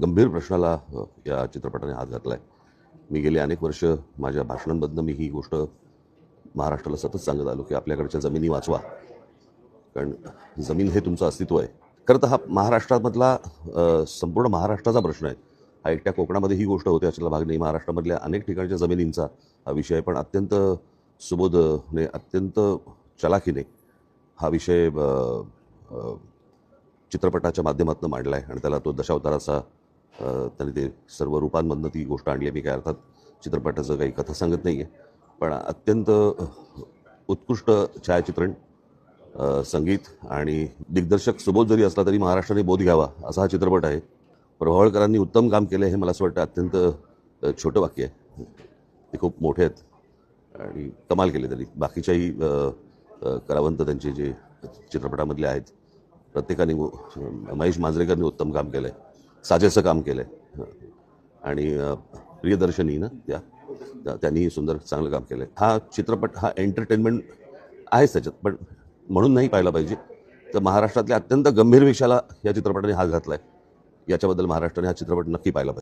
गंभीर प्रश्नाला या चित्रपटाने हात घातला आहे. मी गेली अनेक वर्ष माझ्या भाषणांमधनं मी ही गोष्ट महाराष्ट्राला सतत सांगत आलो की आपल्याकडच्या जमिनी वाचवा, कारण जमीन हे तुमचं अस्तित्व आहे. खरं तर हा महाराष्ट्रामधला संपूर्ण महाराष्ट्राचा प्रश्न आहे. हा एकट्या कोकणामध्ये ही गोष्ट होते अशातला भाग नाही. महाराष्ट्रामधल्या अनेक ठिकाणच्या जमिनींचा हा विषय आहे, पण अत्यंत सुबोधने, अत्यंत चलाखीने हा विषय चित्रपटाच्या माध्यमातून मांडला आहे आणि त्याला तो दशावताराचा त्यांनी ते सर्व रूपांमधनं ती गोष्ट आणली आहे. मी काय अर्थात चित्रपटाचं काही कथा सांगत नाही आहे, पण अत्यंत उत्कृष्ट छायाचित्रण, संगीत आणि दिग्दर्शक सुबोध जरी असला तरी महाराष्ट्राने बोध घ्यावा असा हा चित्रपट आहे. प्रभावळकरांनी उत्तम काम केलं हे मला असं वाटतं अत्यंत छोटं वाक्य आहे. ते खूप मोठे आहेत आणि कमाल केले त्यांनी. बाकीच्याही कलावंत त्यांचे जे चित्रपटामधले आहेत प्रत्येकाने, महेश मांजरेकरनी उत्तम काम केलं आहे, साजेसं काम केलं आहे आणि प्रियदर्शनी ना त्यांनी सुंदर चांगलं काम केलं आहे. हा चित्रपट हा एंटरटेनमेंट आहेच त्याच्यात, पण म्हणून नाही पाहिला पाहिजे. तर महाराष्ट्रातल्या अत्यंत गंभीर विषयाला या चित्रपटाने हात घातला आहे. याच्याबद्दल महाराष्ट्राने हा चित्रपट नक्की पाहिला पाहिजे.